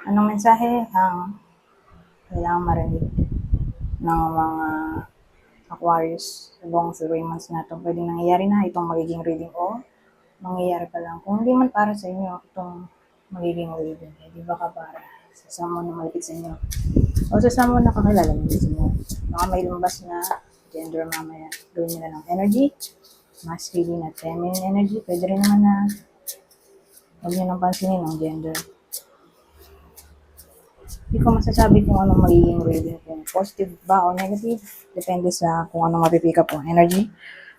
Anong mensahe ang kailangan marinig ng mga Aquarius sa buong 3 months na ito? Pwedeng nangyayari na itong magiging reading o mangyayari pa lang. Kung hindi man para sa inyo itong magiging reading, di ba ka para sa someone na malapit sa inyo o sa someone na kakilala nyo sa inyo. Baka may lumabas na gender mamaya. Gawin nila ng energy, masculine at feminine energy. Pwede rin naman na huwag nyo nang pansinin ng gender. Hindi ko masasabi kung anong magiging reading, kung positive ba o negative. Depende sa kung anong mapipick up ang energy.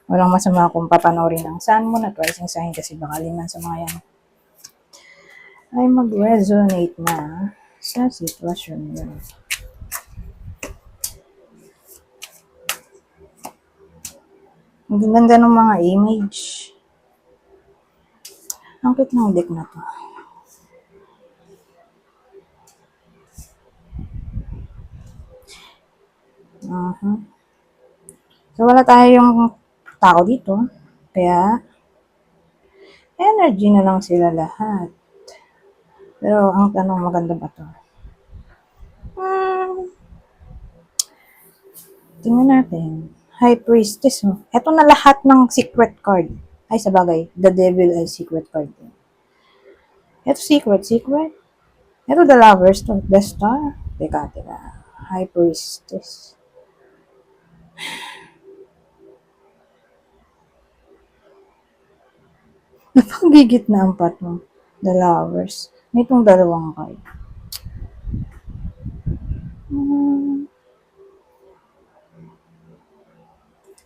Walang masama kung papanoorin ng sun, moon at rising sign kasi baka liman sa mga yan ay mag-resonate na sa sitwasyon nyo. Ang ganda ng mga image. Ang cute ng deck na to. So, wala tayong tao dito. Kaya, energy na lang sila lahat. Pero, ang tanong, maganda ba to? Tingnan natin. High Priestess. Ito na lahat ng secret card. Ay, sabagay, the devil ay secret card. Ito secret. Ito the lovers to. The star. Teka. High Priestess. Napagigit na ang patong. The lovers. Itong dalawang card.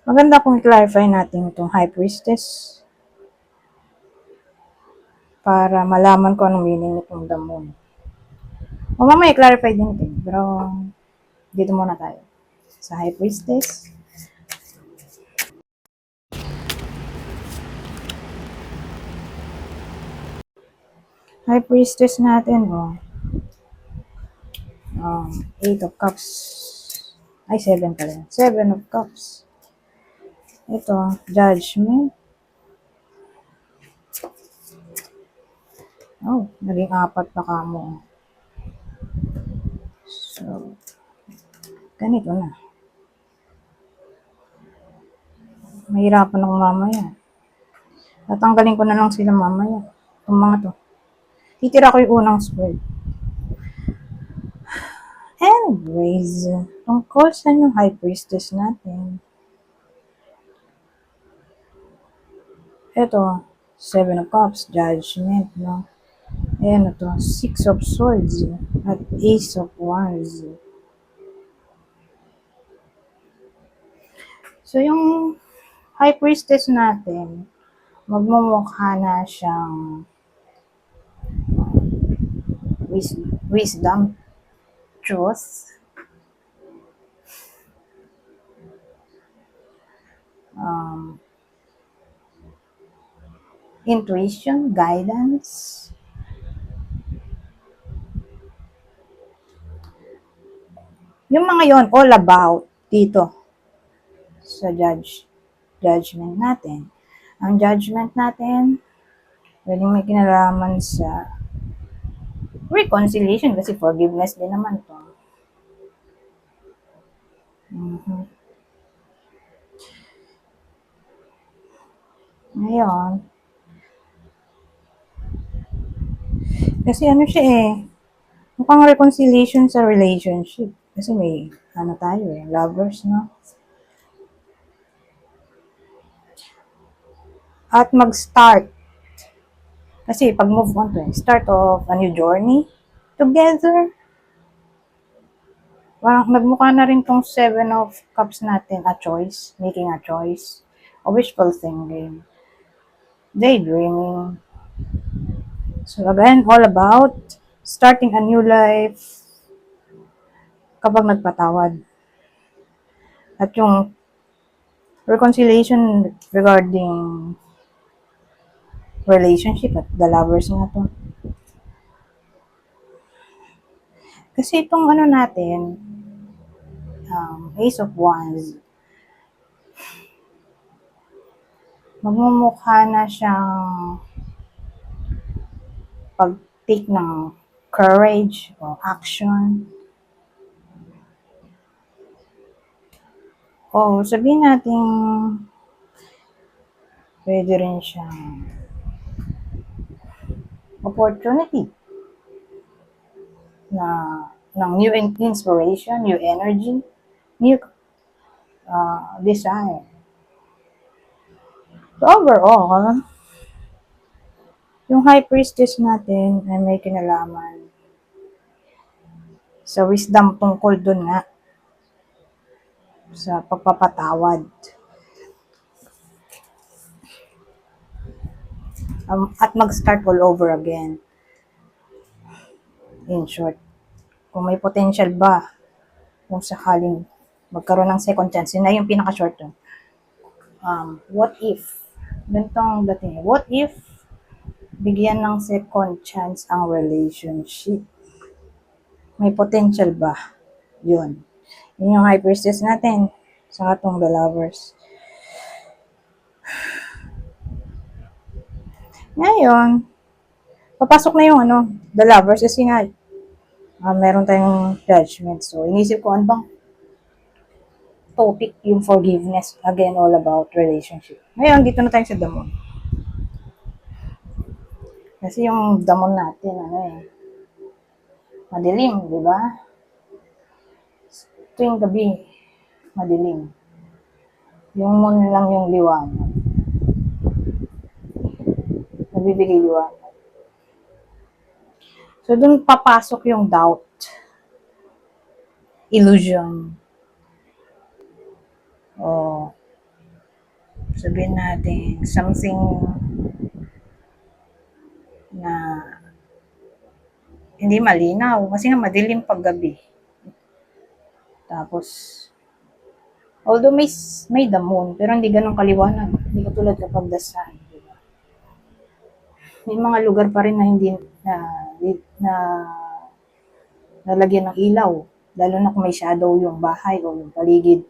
Maganda kung i-clarify natin itong High Priestess para malaman ko anong meaning nitong the moon. O mamaya i-clarify din ito. Pero dito muna tayo sa High Priestess. High Priestess natin, Eight of Cups. Ay, 7 pala. 7 of Cups. Ito, Judgment. Oh, naging 4 pa kamo. So, ganito na. Mahirapan ako mamaya. Tatanggalin ko na lang sila mamaya. Itong mga to. Titira ko yung unang spread. Anyways, tungkol sa yung High Priestess natin. Ito, 7 of Cups, Judgment, no? Ayan ito, 6 of Swords at Ace of Wands. So, yung High Priestess natin, magmumukha na siyang wisdom, truth, intuition, guidance. Yung mga yon all about dito sa judgment natin. Ang judgment natin, pwedeng may kinalaman sa reconciliation kasi forgiveness din naman to. Ngayon, kasi ano siya mukhang reconciliation sa relationship. Kasi may, tayo lovers, no? At mag-start. Kasi pag move on to start of a new journey together. Parang nagmukha na rin tong 7 of Cups natin a choice, making a choice, a wishful thinking, daydreaming. So again, all about starting a new life kapag nagpatawad. At yung reconciliation regarding relationship at the lovers nga to. Kasi itong ano natin, Ace of Wands, magmumukha na siyang pag-take ng courage o action. O sabihin natin pwede rin siyang opportunity na ng new inspiration, new energy, new desire. So overall, yung high priestess natin ay may kinalaman sa wisdom tungkol dun nga sa pagpapatawad. At mag-start all over again. In short, kung may potential ba, kung sakaling magkaroon ng second chance, yun na yung pinaka-short term. What if? Ganitong dating. What if bigyan ng second chance ang relationship? May potential ba? Yun. Yun yung high priestess natin. Sa atong the lovers. Ngayon, papasok na yung the lovers kasi nga, meron tayong judgment. So, inisip ko, ano bang topic yung forgiveness? Again, all about relationship. Ngayon, dito na tayo sa damon. Kasi yung damon natin, madilim, di ba? Tuwing gabi, madilim. Yung moon lang yung liwanag. Nagbibigay liwanag. So, dun papasok yung doubt, illusion, o sabihin natin, something na hindi malinaw. Kasi nga madilim pag gabi. Tapos, although may the moon, pero hindi ganun kaliwanag. Hindi katulad kapag the sun. Diba? May mga lugar pa rin na hindi na nalagyan ng ilaw. Lalo na kung may shadow yung bahay o yung paligid.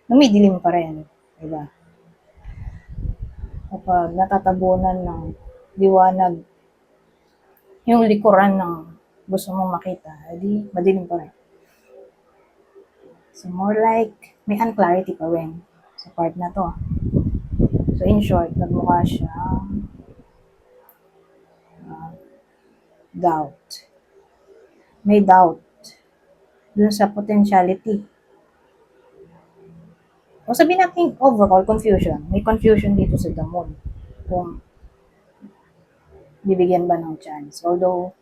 Dumidilim pa rin. Diba? Kapag natatabunan ng liwanag yung likuran ng gusto mong makita, edi madilim pa rin. So, more like, may unclarity pa rin sa part na to. So, in short, nagmukha siya doubt. May doubt dun sa potentiality. O sabihin natin overall confusion. May confusion dito sa the moon. Kung bibigyan ba ng chance. Although,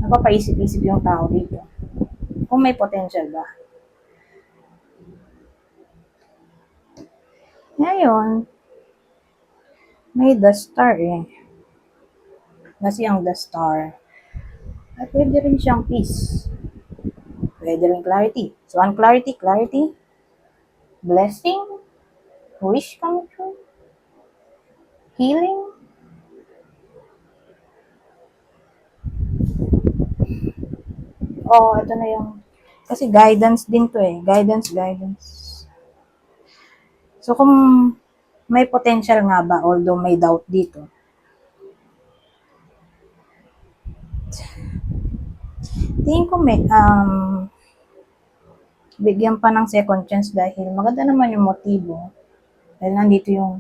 napapaisip-isip yung tao dito. Kung may potential ba. Ngayon, may the star Kasi ang the star, ay pwede rin siyang peace. Pwede rin clarity. So, clarity, blessing, wish come true, healing. Ito na yung, kasi guidance din to guidance. So, kung may potential nga ba, although may doubt dito, tingin ko may, bigyan pa ng second chance dahil maganda naman yung motibo. Dahil nandito yung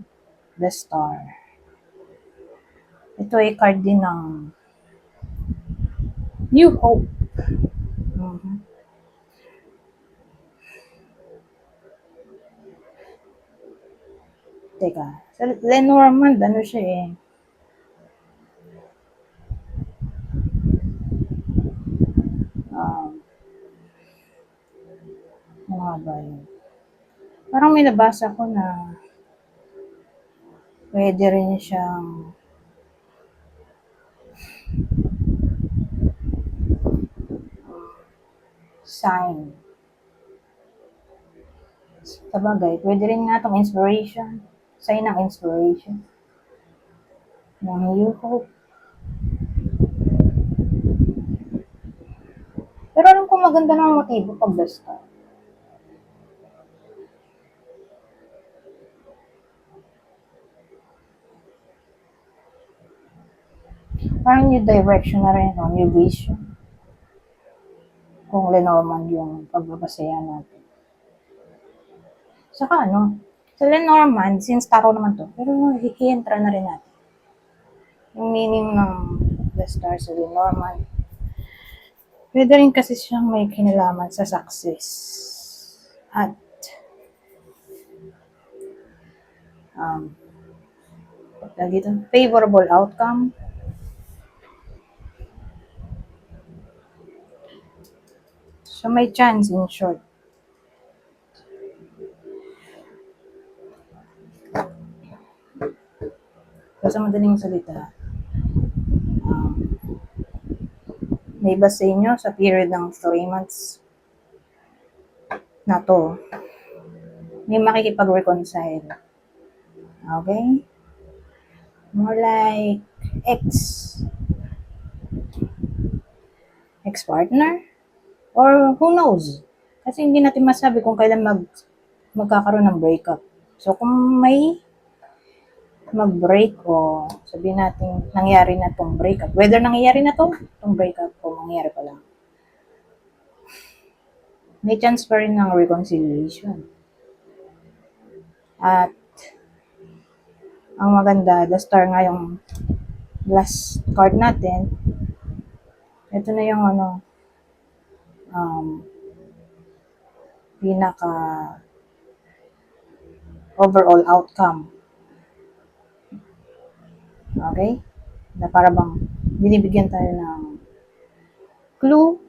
the star. Ito ay card din ng new hope. Teka, sa Lenormand, ano siya ano nga ba yun? Parang may nabasa ko na pwede rin siyang sign. Sabagay, pwede rin nga itong inspiration. Sign ng inspiration. Ng new hope. Pero alam ko maganda ng motibo pag the star. Parang new direction na rin, o new vision. Kung Lenormand yung pagbabasehan natin. Saka sa Lenormand, since taro naman to, pero i-entra na rin natin. Yung meaning ng the star sa Lenormand. Pwede rin kasi siyang may kinalaman sa success. At dito, favorable outcome. So may chance in short. So sa madaling salita, may iba sa inyo sa period ng 3 months na to, may makikipag-reconcile. Okay? More like ex-partner, or who knows? Kasi hindi natin masabi kung kailan magkakaroon ng breakup. So kung may mag-break o sabihin natin nangyari na tong breakup, whether nangyayari na tong breakup o nangyari pa lang, may chance pa rin ng reconciliation. At ang maganda, the star nga yung last card natin. Ito na yung pinaka overall outcome. Okay? Na para bang binibigyan tayo ng clue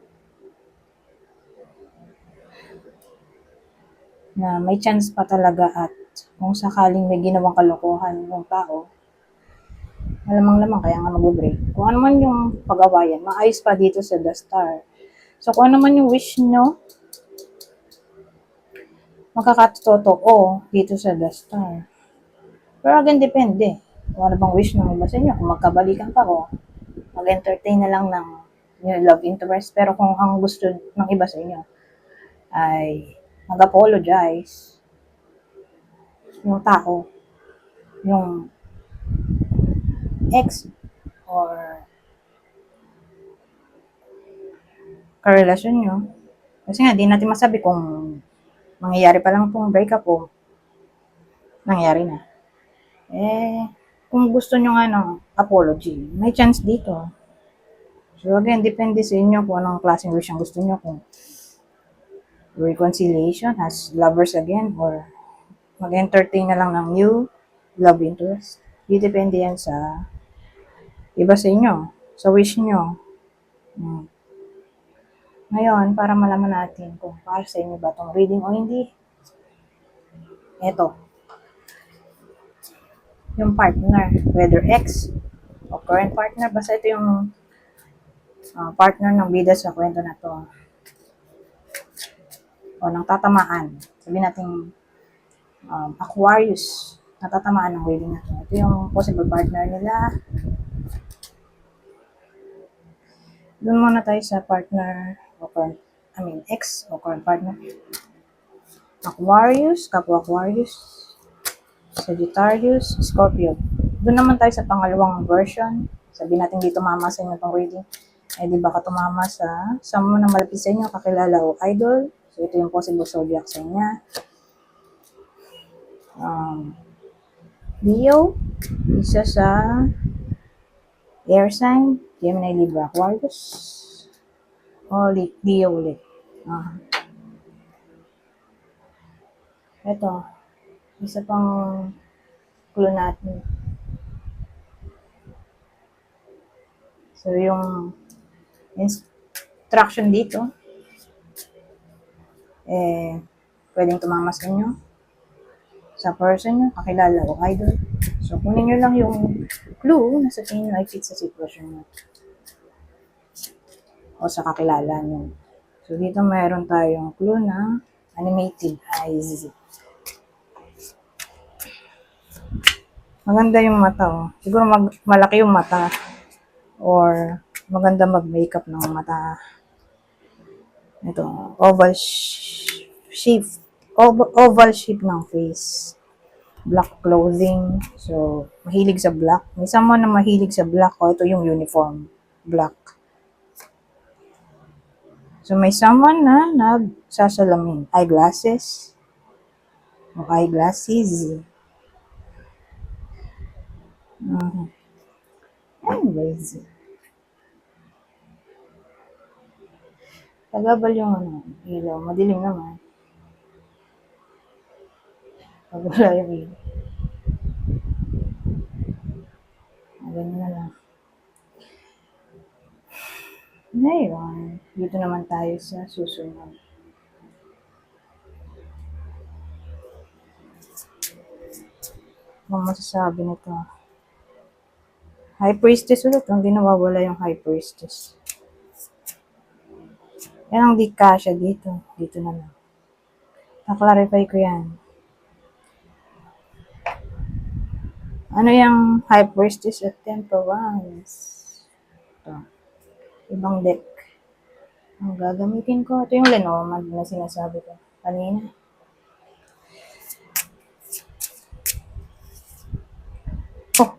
na may chance pa talaga, at kung sakaling may ginawang kalokohan ng tao, malamang kaya nga mag-break. Kung ano man yung pag-awayan, maayos pa dito sa the star. So kung ano man yung wish nyo, makakatotoo dito sa the star. Pero again, depende. Kung ano bang wish ng iba sa inyo, kung magkabalikan pa o mag-entertain na lang ng yung love interest. Pero kung ang gusto ng iba sa inyo ay mag-apologize, yung tao, yung ex or karelasyon nyo, kasi nga, di natin masabi kung mangyayari pa lang pong breakup o nangyari na. Kung gusto nyo nga ng apology, may chance dito. So again, depende sa inyo kung anong klaseng wish ang gusto nyo, kung reconciliation as lovers again, or mag-entertain na lang ng new love interest. Depende yan sa iba sa inyo, sa wish nyo. Ngayon, para malaman natin kung para sa inyo ba itong reading o hindi, eto, yung partner, whether ex o current partner, basta ito yung partner ng bida sa kwento na to, o nang tatamaan, sabihin natin Aquarius, natatamaan ng reading na to. Ito yung possible partner nila. Doon muna tayo sa partner o current, ex o current partner. Aquarius, kapwa Aquarius, Sagittarius, Scorpio. Doon naman tayo sa pangalawang version. Sabihin natin dito tumama sa inyo itong reading. Di baka tumama sa mo na malapit sa inyo, kakilala o idol. So, ito yung possible zodiac sa inyo. Leo, isa sa air sign, Gemini, Libra, Aquarius. Leo ulit. Ito, isa pang clue natin. So, yung instruction dito, pwedeng tumama sa inyo, sa person nyo, kakilala o idol. So, kunin nyo lang yung clue na sa tingin nyo ay fit sa sitwasyon nyo o sa kakilala nyo. So, dito mayroon tayong clue na animated eyes. Maganda yung mata, oh. Siguro malaki yung mata or maganda mag-makeup ng mata. Ito, oval shape ng face. black clothing. So, mahilig sa black. May someone na mahilig sa black. O, ito yung uniform. Black. So, may someone na nagsasalamin. Eyeglasses. O eyeglasses. Anyways. Tagabal yung ano, ilaw. Madilim naman. Pag wala yung ilaw. Ganyan na lang. Ngayon, dito naman tayo sa susunod. Ano masasabi nito? High Priestess ulit. Hindi nawawala yung High Priestess. Yan ang di kasya dito. Dito na lang. Na-clarify ko yan. Ano yung High Priestess at Temperance? Ito. Ibang deck. Ang gagamitin ko. Ito yung Lenormand na sinasabi ko kanina. Oh.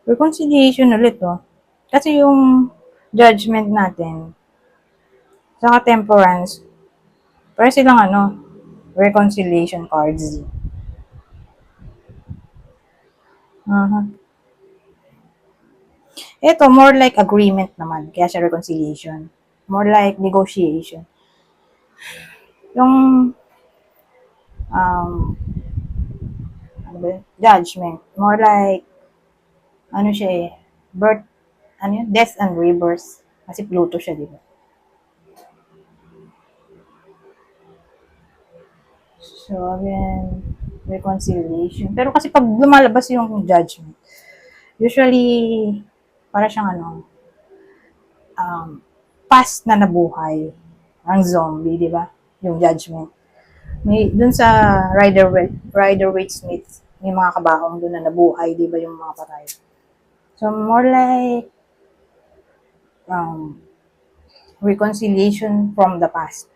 Reconciliation ulit, oh. Kasi yung judgment natin, saka temperance, para silang ano, reconciliation cards. Ito, more like agreement naman, kaya siya reconciliation. More like negotiation. Yung, ano ba yun? Judgment. More like, ano siya eh, birth, ano yun? Death and rebirth. Kasi Pluto siya, di ba? So, again, reconciliation. Pero kasi pag lumalabas yung judgment, usually, para siyang ano, past na nabuhay. Ang zombie, di ba? Yung judgment. May, dun sa Rider-Waite Smith, may mga kabaong dun na nabuhay, di ba yung mga patay. So, more like, reconciliation from the past.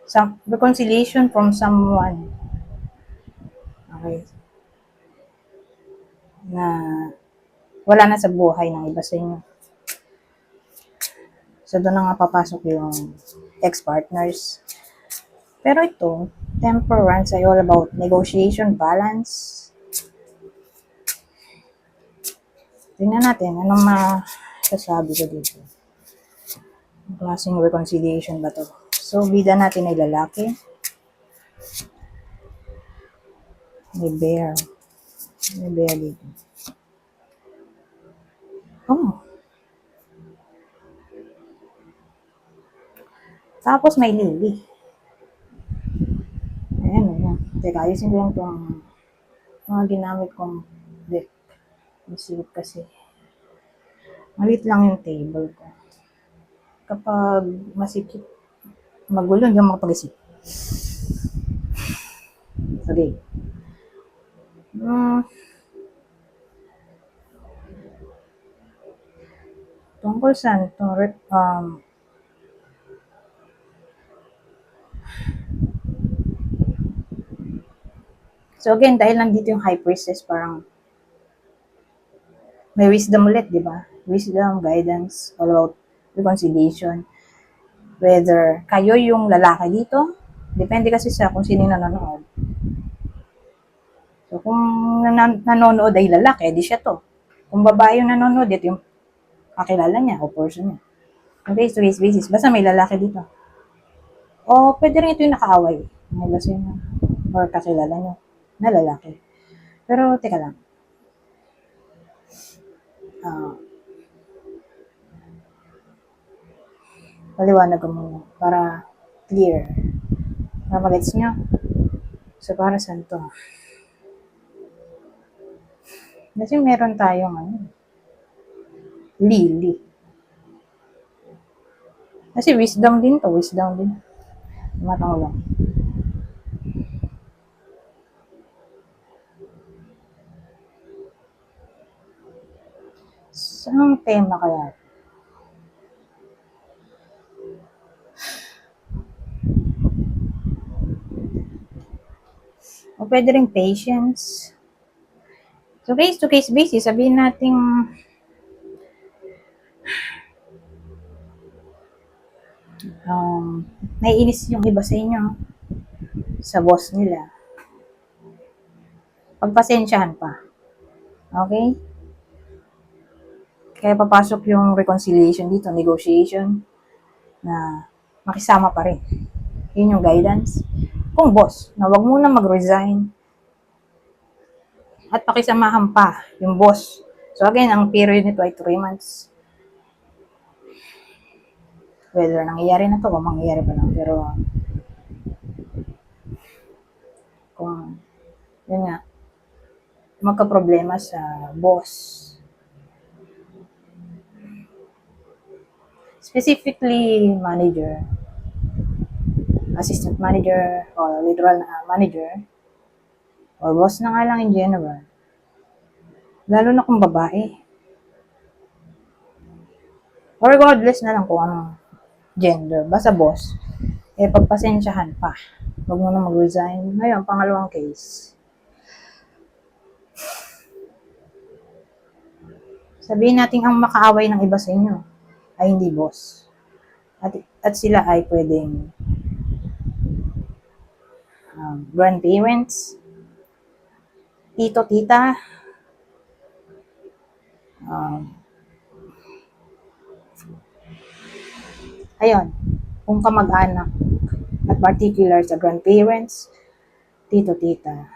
Some reconciliation from someone. Okay. Na wala na sa buhay ng iba sa inyo. So, doon na nga papasok yung ex-partners. Pero ito, temperance ay all about negotiation, balance. Tingnan natin, anong masasabi ko dito. Ang klaseng reconciliation ba to? So, bida natin ay lalaki. May bear. May bear dito. Oh. Tapos may lily. Ayan, ayan. Teka, ayusin ko lang itong mga ginamit kong deck. Masikip kasi. Malit lang yung table ko. Kapag masikip, magulo, hindi ako makapag-isip. Okay. Tungkol saan ito? So again, dahil nandito yung High Priestess, parang may wisdom ulit, di ba? Wisdom, guidance, all about reconciliation. Whether kayo yung lalaki dito, depende kasi sa kung sino nanonood. So kung nanonood ay lalaki, di siya to. Kung babae yung nanonood, ito yung kakilala niya o person niya. On face-to-face basis, basta may lalaki dito. O pwede rin ito yung nakaaway. May basta yun, or kakilala niyo na lalaki. Pero teka lang. Paliwanag ko muna para clear. Para magets nyo. So, para saan to? Kasi meron tayong ano, lily. Kasi wisdom din to, wisdom din. Matang lang. Saan tema kaya? O pwede rin patience. So, case-to-case basis, sabihin natin naiinis yung iba sa inyo sa boss nila. Pagpasensyahan pa. Okay? Kaya papasok yung reconciliation dito, negotiation, na makisama pa rin. Yun yung guidance. Kung boss, na wag muna mag-resign at pakisamahan pa yung boss. So again, ang period nito ay 3 months. Whether nangyayari na to o mangyayari pa lang. Pero kung yun nga, magka-problema sa boss. Specifically, manager, assistant manager, or literal manager, or boss na nga lang in general. Lalo na kung babae. Or regardless na lang kung anong gender. Basta boss, pagpasensyahan pa. Huwag mo na mag-resign. Ngayon, pangalawang case. Sabihin natin ang makaaway ng iba sa inyo ay hindi boss. At sila ay pwedeng grandparents, tito, tita, ayun, kung kamag-anak, at particular sa grandparents, tito, tita,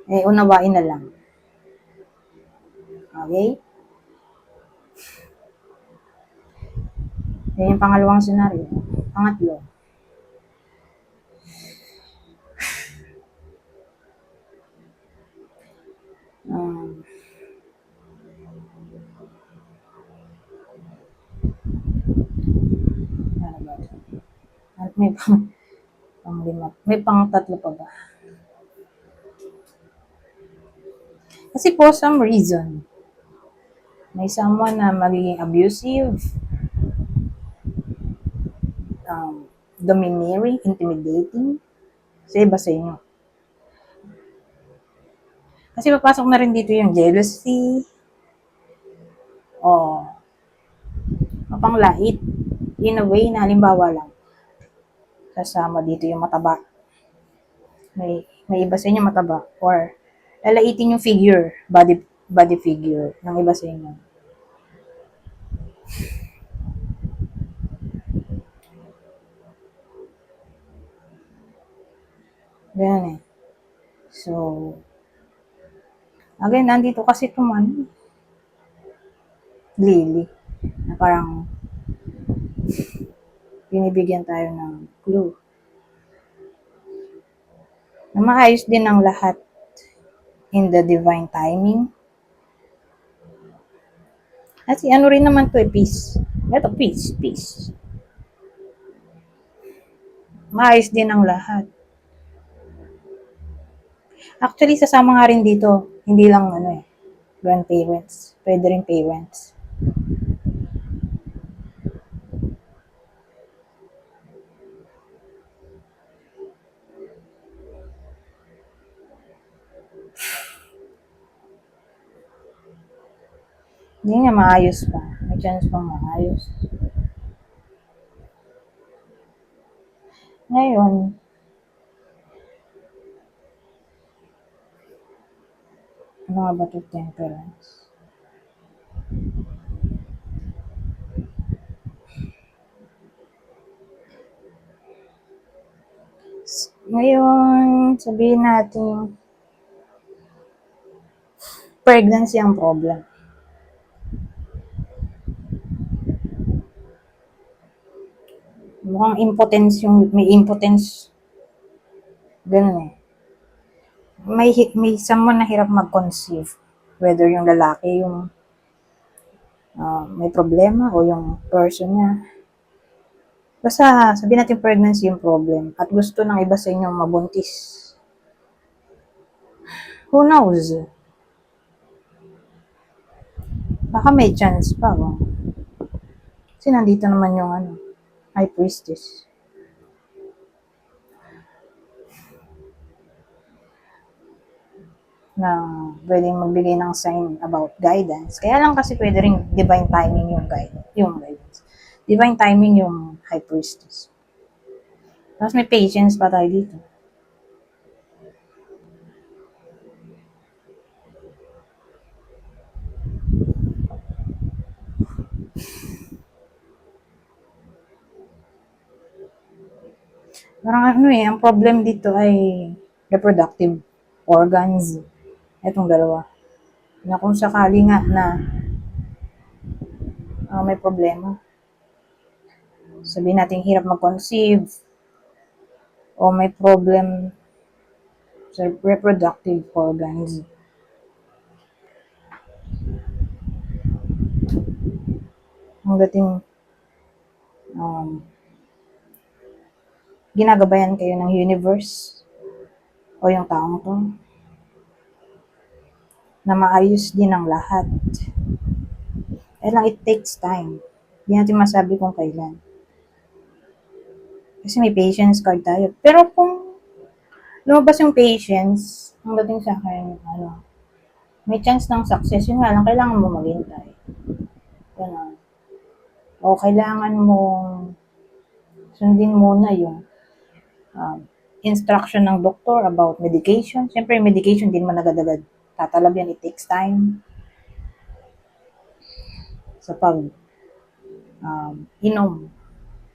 unawain na lang. Okay? Yan yung pangalawang scenario. Pangatlo, ano ba? At may pang-lima. May pang-tatlo pa ba? Kasi for some reason, may someone na magiging abusive, domineering, intimidating sa iba sa inyo. Kasi papasok na rin dito yung jealousy, o mapanglait. In a way na halimbawa lang, kasama dito yung mataba. May iba sa inyo mataba, or lalaitin yung figure, body figure ng iba sa inyo. Ganyan eh. So, again, nandito kasi tuman, Lily, na parang binibigyan tayo ng clue. Na maayos din ang lahat in the divine timing. Kasi ano rin naman to peace. Ito, peace. Maayos din ang lahat. Actually, sasama nga rin dito, hindi lang grandparents. Pwede rin parents. Hindi nga maayos pa. May chance pang maayos. Ngayon, ano nga ba ito, temperance? Ngayon, sabihin natin, pregnancy ang problem. Mukhang impotence may impotence. Ganun eh. May someone na hirap mag-conceive. Whether yung lalaki yung may problema o yung person niya. Basta sabihin natin pregnancy yung problem at gusto ng iba sa inyo mabuntis. Who knows? Baka may chance pa. Kasi nandito naman yung high priestess. na pwedeng magbigay ng sign about guidance. Kaya lang kasi pwede rin divine timing yung guidance. Divine timing yung high priestess. Tapos may patience pa tayo dito. Parang ang problem dito ay reproductive organs. Itong dalawa. Na kung sakali nga na may problema. Sabihin natin hirap mag-conceive o may problem sa reproductive organs. Ang dating ginagabayan kayo ng universe o yung taong to na maayos din ang lahat. Kaya lang, it takes time. Hindi natin masabi kung kailan. Kasi may patience card tayo. Pero kung lumabas yung patience, ang dating sa akin, may chance ng success. Yun nga lang, kailangan mo maghintay. Ganun. O kailangan mo sundin muna yung instruction ng doktor about medication. Siyempre, medication din man agad-agad tatalab yan. It takes time sa pag inom.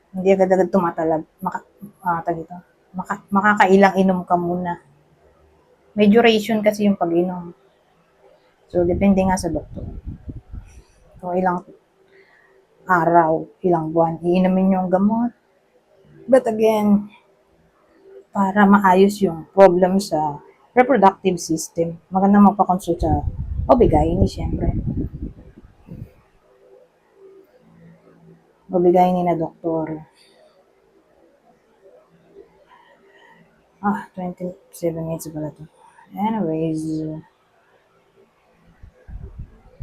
Hindi agad-agad tumatalab. Makakailang inom ka muna. May duration kasi yung pag-inom. So, depende nga sa doktor. So, ilang araw, ilang buwan, iinumin yung gamot. But again, para maayos yung problem sa reproductive system, maganda magpa-consult sa OB-GYN, syempre. OB-GYN na doktor. 27 minutes pala to. Anyways,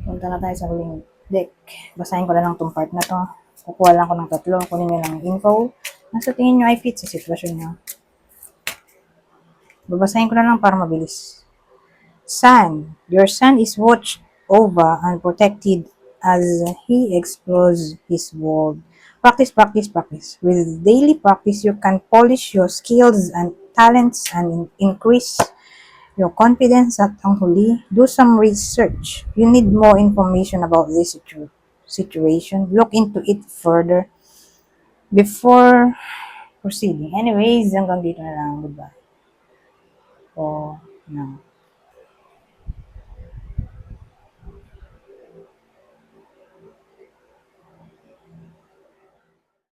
punta na tayo sa huling deck. Basahin ko na lang tong part na to. Kukuha lang ko ng 3. Kunin nyo lang info. Nasa tingin nyo ay fit sa sitwasyon nyo. Babasahin ko na lang para mabilis. Son, your son is watched over and protected as he explores his world. Practice, practice, practice. With daily practice, you can polish your skills and talents and increase your confidence at ang huli. Do some research. You need more information about this situation. Look into it further before proceeding. Anyways, hanggang dito na lang. Goodbye. Oh, no.